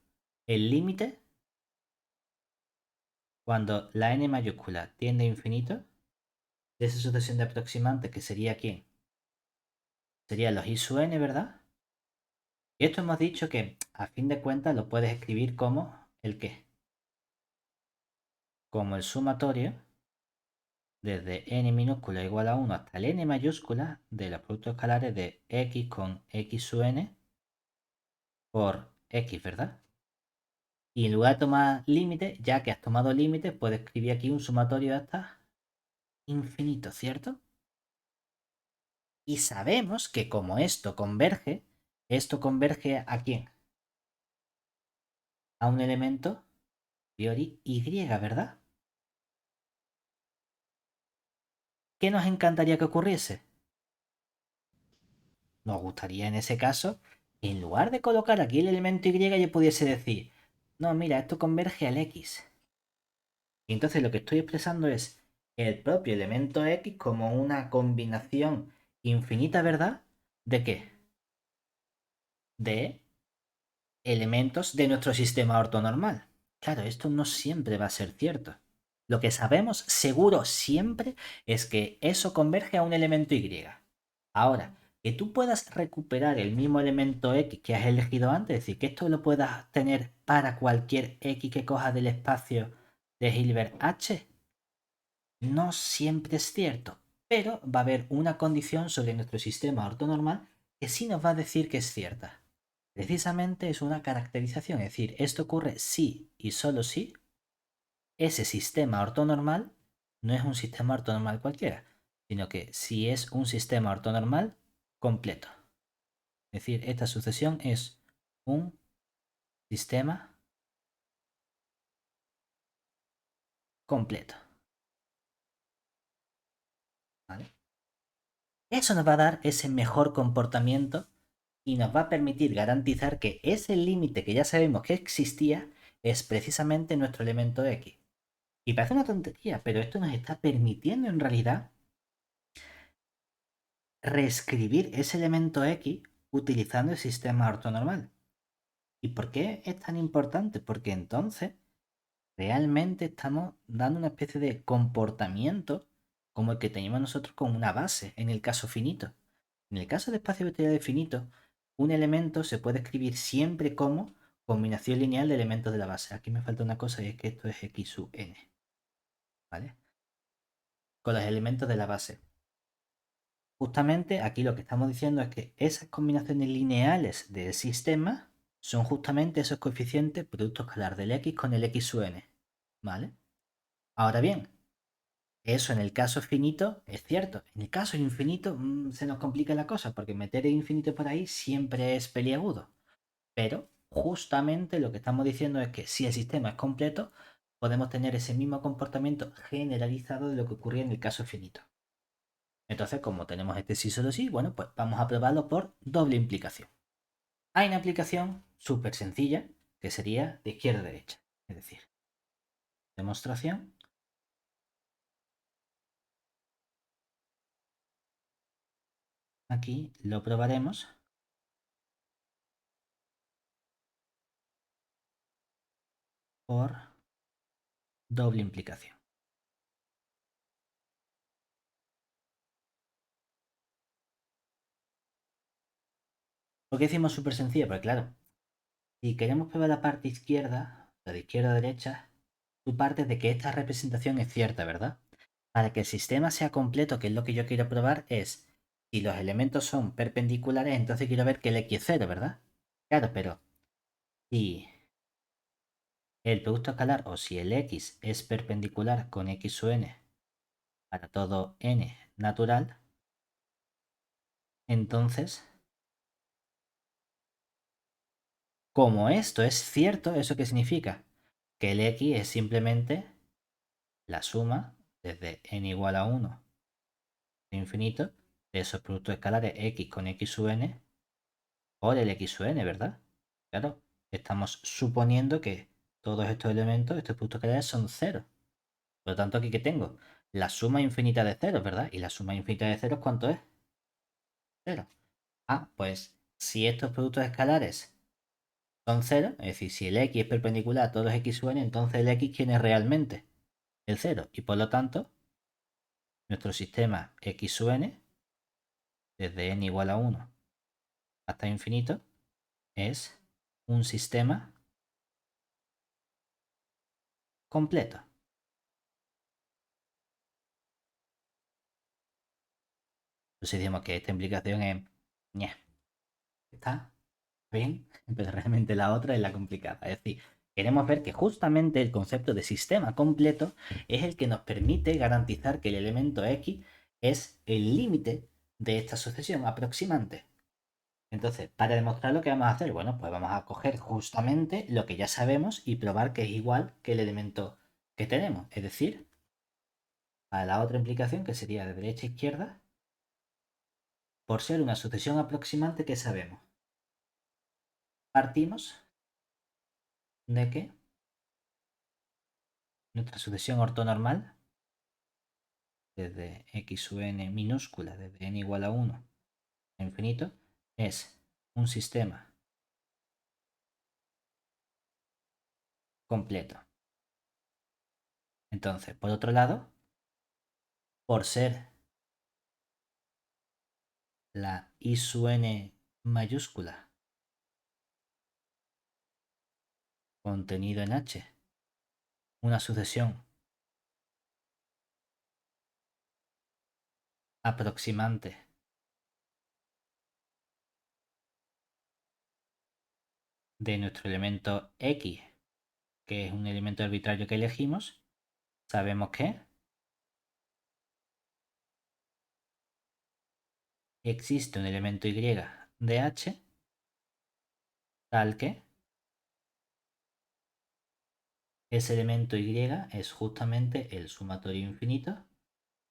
el límite cuando la n mayúscula tiende a infinito, de esa sucesión de aproximantes, que sería ¿quién? Serían los i sub n, ¿verdad? Y esto hemos dicho que a fin de cuentas lo puedes escribir como el qué. Como el sumatorio desde n minúscula igual a 1 hasta el n mayúscula de los productos escalares de x con x sub n por x, ¿verdad? Y en lugar de tomar límite, ya que has tomado límite, puedes escribir aquí un sumatorio hasta infinito, ¿cierto? Y sabemos que como esto converge ¿a quién? A un elemento a priori y, ¿verdad? ¿Qué nos encantaría que ocurriese? Nos gustaría en ese caso, en lugar de colocar aquí el elemento y, yo pudiese decir, no, mira, esto converge al x. Y entonces lo que estoy expresando es el propio elemento x como una combinación infinita, ¿verdad? ¿De qué? De elementos de nuestro sistema ortonormal. Claro, esto no siempre va a ser cierto. Lo que sabemos seguro siempre es que eso converge a un elemento y. Ahora, que tú puedas recuperar el mismo elemento x que has elegido antes, es decir, que esto lo puedas tener para cualquier x que cojas del espacio de Hilbert H, no siempre es cierto, pero va a haber una condición sobre nuestro sistema ortonormal que sí nos va a decir que es cierta. Precisamente es una caracterización, es decir, esto ocurre si y solo si ese sistema ortonormal no es un sistema ortonormal cualquiera, sino que si es un sistema ortonormal completo. Es decir, esta sucesión es un sistema completo. ¿Vale? Eso nos va a dar ese mejor comportamiento y nos va a permitir garantizar que ese límite que ya sabemos que existía es precisamente nuestro elemento x. Y parece una tontería, pero esto nos está permitiendo en realidad reescribir ese elemento x utilizando el sistema ortonormal. ¿Y por qué es tan importante? Porque entonces realmente estamos dando una especie de comportamiento como el que teníamos nosotros con una base en el caso finito. En el caso de espacio vectorial finito, un elemento se puede escribir siempre como combinación lineal de elementos de la base. Aquí me falta una cosa y es que esto es x sub n, ¿vale? Con los elementos de la base. Justamente aquí lo que estamos diciendo es que esas combinaciones lineales del sistema son justamente esos coeficientes producto escalar del x con el x sub n, ¿vale? Ahora bien, eso en el caso finito es cierto. En el caso infinito se nos complica la cosa porque meter el infinito por ahí siempre es peliagudo. Pero justamente lo que estamos diciendo es que si el sistema es completo, podemos tener ese mismo comportamiento generalizado de lo que ocurría en el caso finito. Entonces, como tenemos este sí solo sí, bueno, pues vamos a probarlo por doble implicación. Hay una aplicación súper sencilla que sería de izquierda a derecha. Es decir, demostración. Aquí lo probaremos por doble implicación. ¿Por qué decimos súper sencilla? Porque claro, si queremos probar la parte izquierda, la de izquierda a derecha, tú partes de que esta representación es cierta, ¿verdad? Para que el sistema sea completo, que es lo que yo quiero probar, es si los elementos son perpendiculares, entonces quiero ver que el x es 0, ¿verdad? Claro, pero si el producto escalar o si el x es perpendicular con x sub n para todo n natural, entonces, como esto es cierto, ¿eso qué significa? Que el x es simplemente la suma desde n igual a 1 a infinito de esos productos escalares x con x sub n por el x sub n, ¿verdad? Claro, estamos suponiendo que todos estos elementos, estos productos escalares son cero. Por lo tanto, aquí que tengo la suma infinita de ceros, ¿verdad? Y la suma infinita de ceros, ¿cuánto es? 0. Ah, pues si estos productos escalares son 0, es decir, si el x es perpendicular a todos los x sub n, entonces el x, ¿quién es realmente? El 0. Y por lo tanto, nuestro sistema x sub n, desde n igual a 1 hasta infinito, es un sistema completo. Entonces decimos que esta implicación es... ña, está bien, pero realmente la otra es la complicada. Es decir, queremos ver que justamente el concepto de sistema completo es el que nos permite garantizar que el elemento x es el límite de esta sucesión aproximante. Entonces, para demostrarlo, ¿qué vamos a hacer? Bueno, pues vamos a coger justamente lo que ya sabemos y probar que es igual que el elemento que tenemos. Es decir, a la otra implicación, que sería de derecha a izquierda, por ser una sucesión aproximante que sabemos. Partimos de que nuestra sucesión ortonormal, desde x sub n minúscula, desde n igual a 1 a infinito, es un sistema completo. Entonces, por otro lado, por ser la i sub n mayúscula contenido en H, una sucesión aproximante de nuestro elemento X, que es un elemento arbitrario que elegimos, sabemos que existe un elemento Y de H tal que ese elemento Y es justamente el sumatorio infinito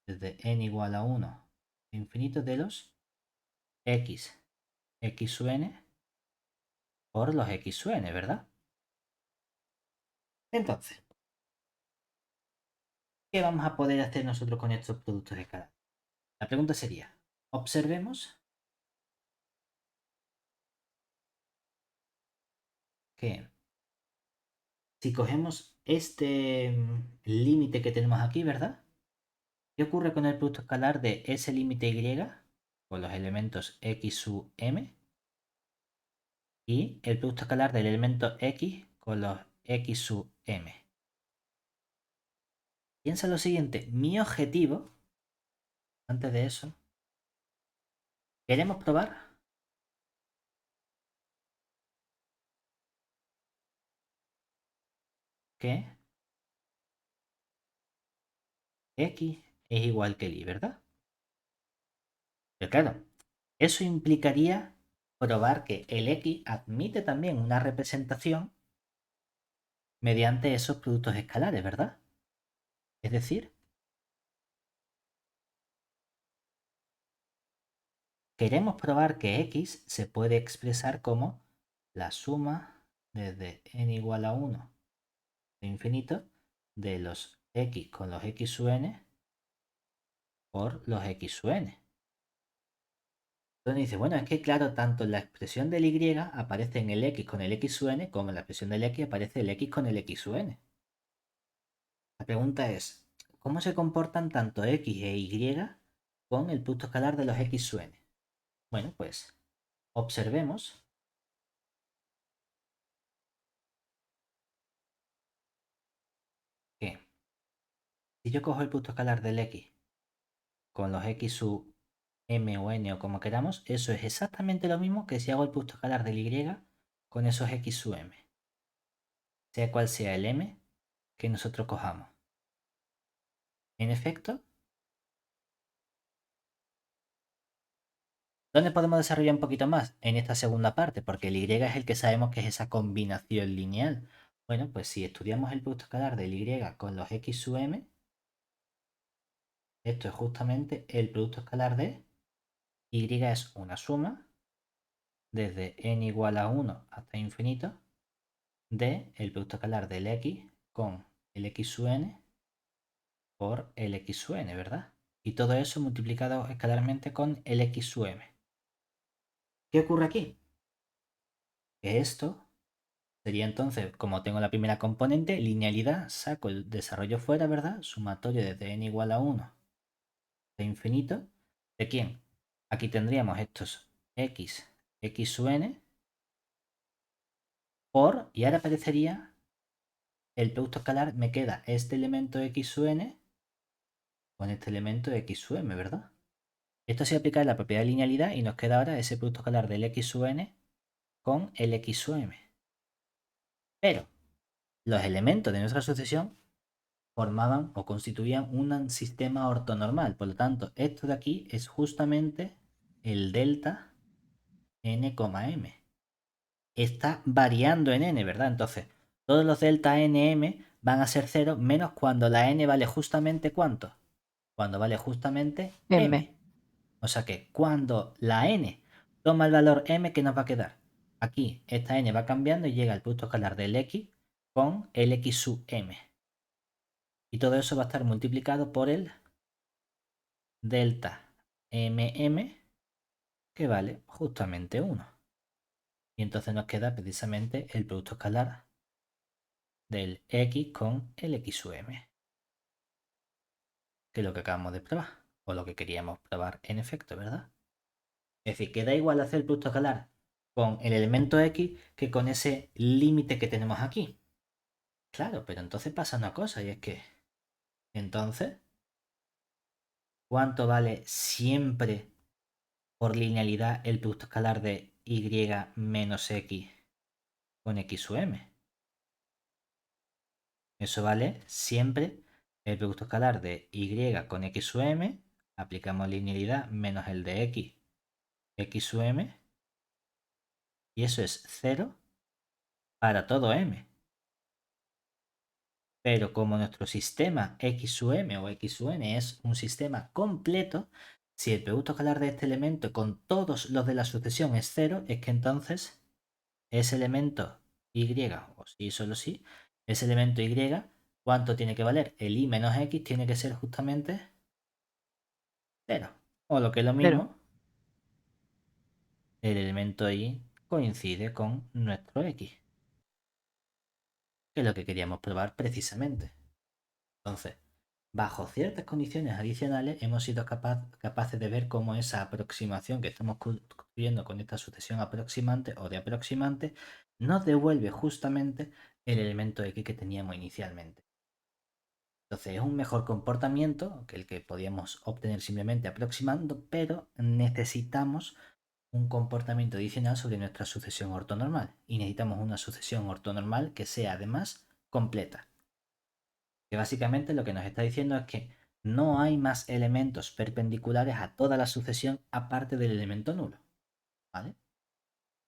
desde n igual a 1 a infinito de los x sub n por los x sub n, ¿verdad? Entonces, ¿qué vamos a poder hacer nosotros con estos productos escalares? La pregunta sería, observemos que si cogemos este límite que tenemos aquí, ¿verdad? ¿Qué ocurre con el producto escalar de ese límite y con los elementos x sub m y el producto escalar del elemento x con los x sub m? Piensa lo siguiente, mi objetivo, antes de eso, queremos probar que x es igual que el y, ¿verdad? Pero claro, eso implicaría probar que el x admite también una representación mediante esos productos escalares, ¿verdad? Es decir, queremos probar que x se puede expresar como la suma desde n igual a 1 de infinito de los x con los x sub n por los x sub n. Entonces dice, bueno, es que claro, tanto en la expresión del y aparece en el x con el x sub n, como en la expresión del x aparece el x con el x sub n. La pregunta es, ¿cómo se comportan tanto x e y con el producto escalar de los x sub n? Bueno, pues observemos que si yo cojo el producto escalar del x con los x sub m o n o como queramos, eso es exactamente lo mismo que si hago el producto escalar del y con esos x sub m, sea cual sea el m que nosotros cojamos. En efecto, ¿dónde podemos desarrollar un poquito más? En esta segunda parte, porque el y es el que sabemos que es esa combinación lineal. Bueno, pues si estudiamos el producto escalar del y con los x sub m, esto es justamente el producto escalar de y es una suma desde n igual a 1 hasta infinito de el producto escalar del x con el x sub n por el x sub n, ¿verdad? Y todo eso multiplicado escalarmente con el x sub m. ¿Qué ocurre aquí? Que esto sería entonces, como tengo la primera componente, linealidad, saco el desarrollo fuera, ¿verdad? Sumatorio desde n igual a 1 de infinito. ¿De quién? Aquí tendríamos estos x, x sub n, por, y ahora aparecería el producto escalar, me queda este elemento x sub n con este elemento x sub m, ¿verdad? Esto se aplica en la propiedad de linealidad y nos queda ahora ese producto escalar del x sub n con el x sub m. Pero los elementos de nuestra sucesión formaban o constituían un sistema ortonormal. Por lo tanto, esto de aquí es justamente el delta n, m. Está variando en n, ¿verdad? Entonces, todos los delta nm van a ser 0 menos cuando la n vale justamente ¿cuánto? Cuando vale justamente M. m. O sea que cuando la n toma el valor m, ¿qué nos va a quedar? Aquí esta n va cambiando y llega al producto escalar del x con el x sub m. Y todo eso va a estar multiplicado por el delta mm, que vale justamente 1. Y entonces nos queda precisamente el producto escalar del x con el x sub m, que es lo que acabamos de probar, o lo que queríamos probar en efecto, ¿verdad? Es decir, que da igual hacer el producto escalar con el elemento x que con ese límite que tenemos aquí. Claro, pero entonces pasa una cosa, y es que, entonces, ¿cuánto vale siempre por linealidad el producto escalar de y menos x con x sub m? Eso vale siempre el producto escalar de y con x sub m, aplicamos linealidad menos el de x sub m, y eso es 0 para todo m. Pero como nuestro sistema x sub m o x sub n es un sistema completo, si el producto escalar de este elemento con todos los de la sucesión es 0, es que entonces ese elemento y, o sí, solo sí, ese elemento y, ¿cuánto tiene que valer? El y menos x tiene que ser justamente 0. O lo que es lo 0. mismo, el elemento y coincide con nuestro x, que es lo que queríamos probar precisamente. Entonces, bajo ciertas condiciones adicionales, hemos sido capaces de ver cómo esa aproximación que estamos construyendo con esta sucesión aproximante o de aproximante nos devuelve justamente el elemento x que teníamos inicialmente. Entonces es un mejor comportamiento que el que podíamos obtener simplemente aproximando, pero necesitamos un comportamiento adicional sobre nuestra sucesión ortonormal. Y necesitamos una sucesión ortonormal que sea además completa. Que básicamente lo que nos está diciendo es que no hay más elementos perpendiculares a toda la sucesión aparte del elemento nulo. ¿Vale?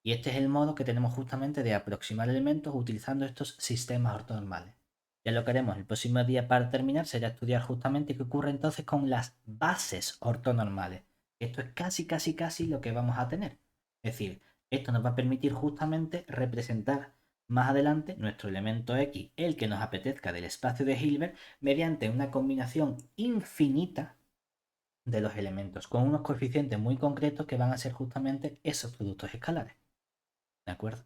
Y este es el modo que tenemos justamente de aproximar elementos utilizando estos sistemas ortonormales. Ya lo que haremos el próximo día para terminar será estudiar justamente qué ocurre entonces con las bases ortonormales. Esto es casi lo que vamos a tener. Es decir, esto nos va a permitir justamente representar más adelante nuestro elemento x, el que nos apetezca del espacio de Hilbert, mediante una combinación infinita de los elementos, con unos coeficientes muy concretos que van a ser justamente esos productos escalares. ¿De acuerdo?